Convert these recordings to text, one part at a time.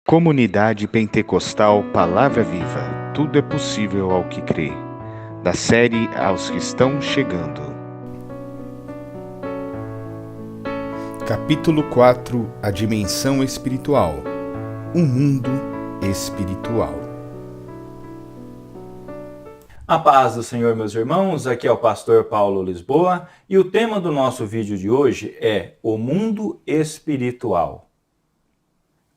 Comunidade Pentecostal Palavra Viva. Tudo é possível ao que crê. Da série Aos que estão chegando. Capítulo 4. A dimensão espiritual. O mundo espiritual. A paz do Senhor, meus irmãos, aqui é o pastor Paulo Lisboa e o tema do nosso vídeo de hoje é o mundo espiritual.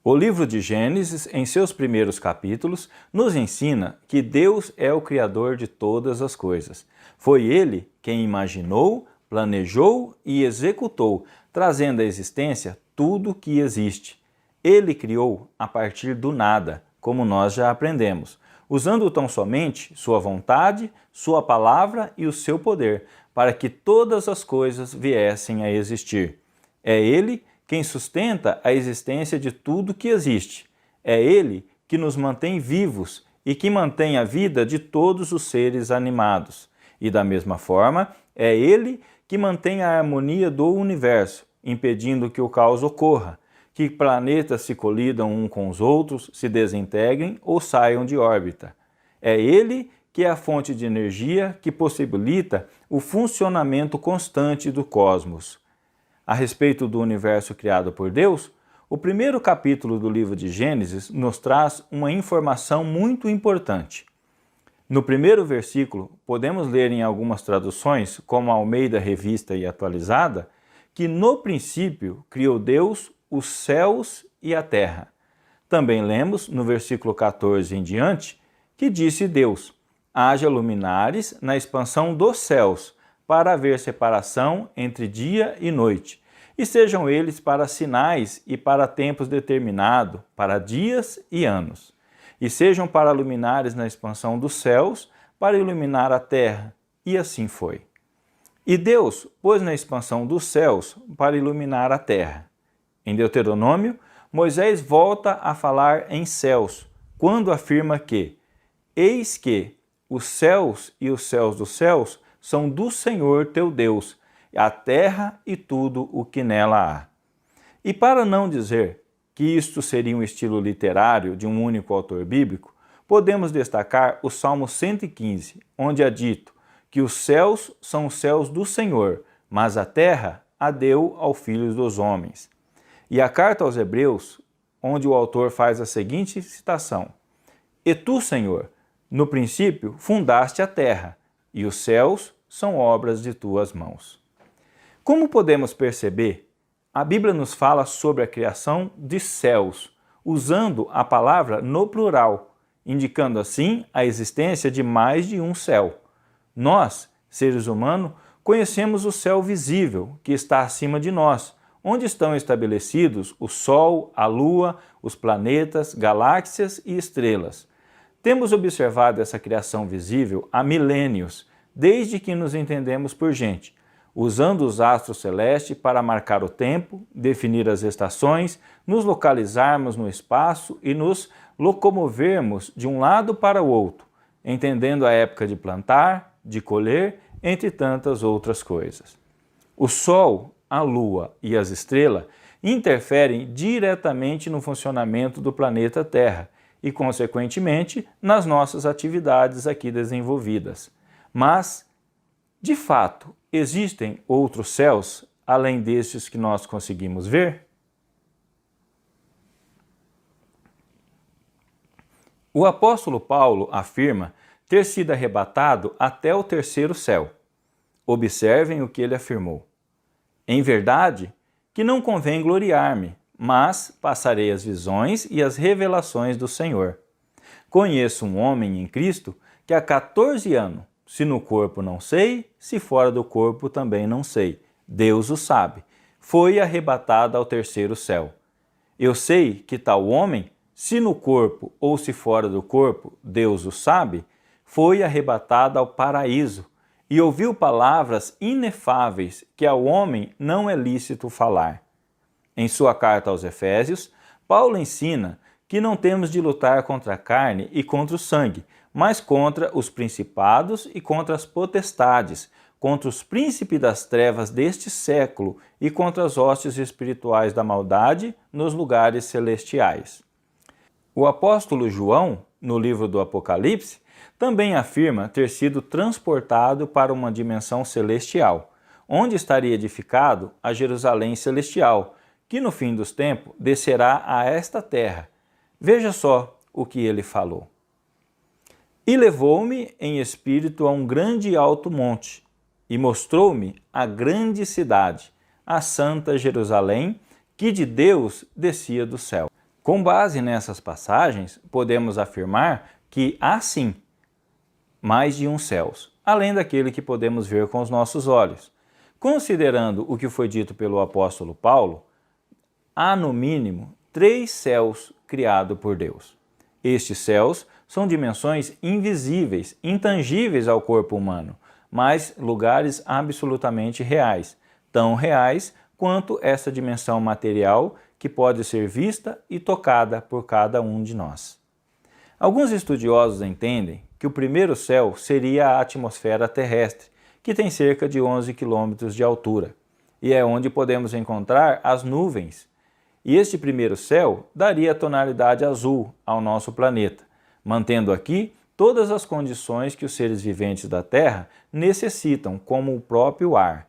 O livro de Gênesis, em seus primeiros capítulos, nos ensina que Deus é o Criador de todas as coisas. Foi Ele quem imaginou, planejou e executou, trazendo à existência tudo o que existe. Ele criou a partir do nada, como nós já aprendemos, usando tão somente sua vontade, sua palavra e o seu poder, para que todas as coisas viessem a existir. É Ele quem sustenta a existência de tudo que existe. É Ele que nos mantém vivos e que mantém a vida de todos os seres animados. E da mesma forma, é Ele que mantém a harmonia do universo, impedindo que o caos ocorra, que planetas se colidam uns com os outros, se desintegrem ou saiam de órbita. É Ele que é a fonte de energia que possibilita o funcionamento constante do cosmos. A respeito do universo criado por Deus, o primeiro capítulo do livro de Gênesis nos traz uma informação muito importante. No primeiro versículo, podemos ler em algumas traduções, como a Almeida Revista e Atualizada, que no princípio criou Deus os céus e a terra. Também lemos no versículo 14 em diante que disse Deus: haja luminares na expansão dos céus, para haver separação entre dia e noite, e sejam eles para sinais e para tempos determinados, para dias e anos, e sejam para luminares na expansão dos céus, para iluminar a terra, e assim foi. E Deus pôs na expansão dos céus para iluminar a terra. Em Deuteronômio, Moisés volta a falar em céus, quando afirma que eis que os céus e os céus dos céus são do Senhor teu Deus, a terra e tudo o que nela há. E para não dizer que isto seria um estilo literário de um único autor bíblico, podemos destacar o Salmo 115, onde é dito que os céus são os céus do Senhor, mas a terra a deu aos filhos dos homens. E a carta aos Hebreus, onde o autor faz a seguinte citação: E tu, Senhor, no princípio fundaste a terra, e os céus são obras de tuas mãos. Como podemos perceber, a Bíblia nos fala sobre a criação de céus, usando a palavra no plural, indicando assim a existência de mais de um céu. Nós, seres humanos, conhecemos o céu visível, que está acima de nós, onde estão estabelecidos o Sol, a Lua, os planetas, galáxias e estrelas. Temos observado essa criação visível há milênios, desde que nos entendemos por gente, usando os astros celestes para marcar o tempo, definir as estações, nos localizarmos no espaço e nos locomovermos de um lado para o outro, entendendo a época de plantar, de colher, entre tantas outras coisas. O Sol, a Lua e as estrelas interferem diretamente no funcionamento do planeta Terra e, consequentemente, nas nossas atividades aqui desenvolvidas. Mas, de fato, existem outros céus além destes que nós conseguimos ver? O apóstolo Paulo afirma ter sido arrebatado até o terceiro céu. Observem o que ele afirmou: em verdade, que não convém gloriar-me, mas passarei as visões e as revelações do Senhor. Conheço um homem em Cristo que há 14 anos, se no corpo não sei, se fora do corpo também não sei, Deus o sabe, foi arrebatado ao terceiro céu. Eu sei que tal homem, se no corpo ou se fora do corpo, Deus o sabe, foi arrebatado ao paraíso e ouviu palavras inefáveis que ao homem não é lícito falar. Em sua carta aos Efésios, Paulo ensina que não temos de lutar contra a carne e contra o sangue, mas contra os principados e contra as potestades, contra os príncipes das trevas deste século e contra as hostes espirituais da maldade nos lugares celestiais. O apóstolo João, no livro do Apocalipse, também afirma ter sido transportado para uma dimensão celestial, onde estaria edificado a Jerusalém celestial, que no fim dos tempos descerá a esta terra. Veja só o que ele falou. E levou-me em espírito a um grande e alto monte, e mostrou-me a grande cidade, a santa Jerusalém, que de Deus descia do céu. Com base nessas passagens, podemos afirmar que há sim mais de um céus, além daquele que podemos ver com os nossos olhos. Considerando o que foi dito pelo apóstolo Paulo, há no mínimo 3 céus criados por Deus. Estes céus são dimensões invisíveis, intangíveis ao corpo humano, mas lugares absolutamente reais, tão reais quanto essa dimensão material que pode ser vista e tocada por cada um de nós. Alguns estudiosos entendem que o primeiro céu seria a atmosfera terrestre, que tem cerca de 11 quilômetros de altura, e é onde podemos encontrar as nuvens. E este primeiro céu daria a tonalidade azul ao nosso planeta, mantendo aqui todas as condições que os seres viventes da Terra necessitam, como o próprio ar.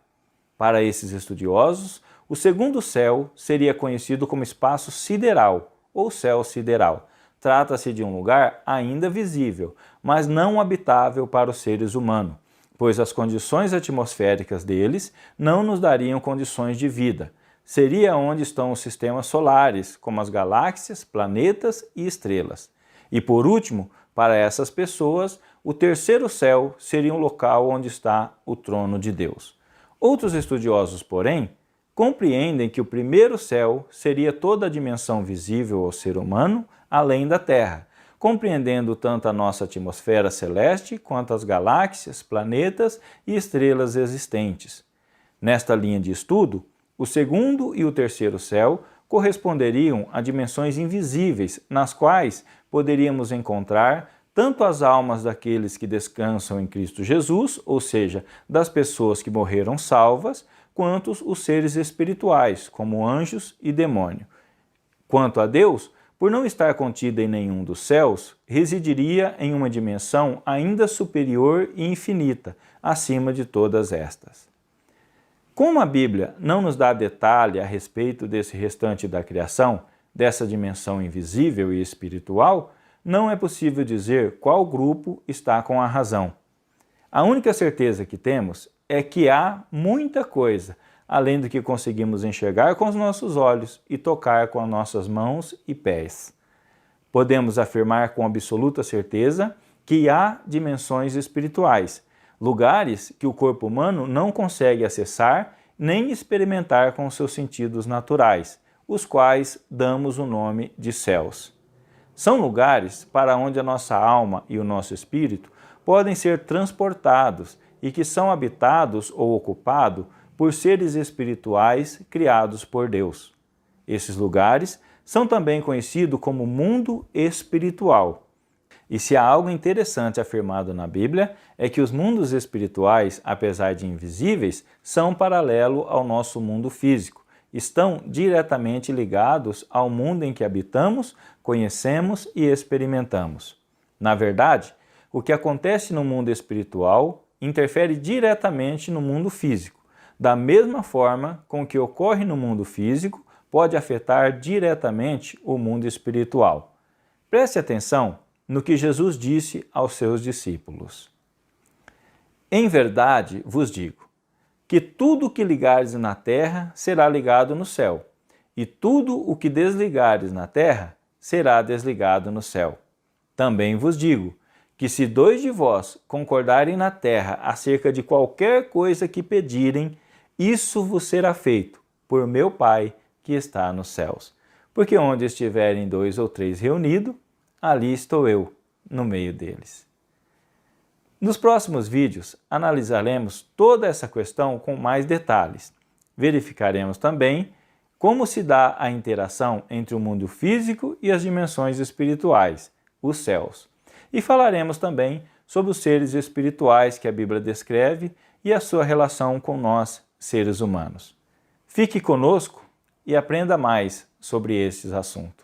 Para esses estudiosos, o segundo céu seria conhecido como espaço sideral ou céu sideral. Trata-se de um lugar ainda visível, mas não habitável para os seres humanos, pois as condições atmosféricas deles não nos dariam condições de vida. Seria onde estão os sistemas solares, como as galáxias, planetas e estrelas. E por último, para essas pessoas, o terceiro céu seria um local onde está o trono de Deus. Outros estudiosos, porém, compreendem que o primeiro céu seria toda a dimensão visível ao ser humano, além da Terra, compreendendo tanto a nossa atmosfera celeste quanto as galáxias, planetas e estrelas existentes. Nesta linha de estudo, o segundo e o terceiro céu corresponderiam a dimensões invisíveis, nas quais poderíamos encontrar tanto as almas daqueles que descansam em Cristo Jesus, ou seja, das pessoas que morreram salvas, quanto os seres espirituais, como anjos e demônio. Quanto a Deus, por não estar contida em nenhum dos céus, residiria em uma dimensão ainda superior e infinita, acima de todas estas. Como a Bíblia não nos dá detalhe a respeito desse restante da criação, dessa dimensão invisível e espiritual, não é possível dizer qual grupo está com a razão. A única certeza que temos é que há muita coisa, além do que conseguimos enxergar com os nossos olhos e tocar com as nossas mãos e pés. Podemos afirmar com absoluta certeza que há dimensões espirituais, lugares que o corpo humano não consegue acessar nem experimentar com seus sentidos naturais, os quais damos o nome de céus. São lugares para onde a nossa alma e o nosso espírito podem ser transportados e que são habitados ou ocupados por seres espirituais criados por Deus. Esses lugares são também conhecidos como mundo espiritual. E se há algo interessante afirmado na Bíblia, é que os mundos espirituais, apesar de invisíveis, são paralelo ao nosso mundo físico. Estão diretamente ligados ao mundo em que habitamos, conhecemos e experimentamos. Na verdade, o que acontece no mundo espiritual interfere diretamente no mundo físico. Da mesma forma com que ocorre no mundo físico, pode afetar diretamente o mundo espiritual. Preste atenção no que Jesus disse aos seus discípulos. Em verdade vos digo, que tudo o que ligares na terra será ligado no céu, e tudo o que desligares na terra será desligado no céu. Também vos digo, que se 2 de vós concordarem na terra acerca de qualquer coisa que pedirem, isso vos será feito por meu Pai que está nos céus. Porque onde estiverem 2 ou 3 reunidos, ali estou eu, no meio deles. Nos próximos vídeos, analisaremos toda essa questão com mais detalhes. Verificaremos também como se dá a interação entre o mundo físico e as dimensões espirituais, os céus. E falaremos também sobre os seres espirituais que a Bíblia descreve e a sua relação com nós, seres humanos. Fique conosco e aprenda mais sobre esses assuntos.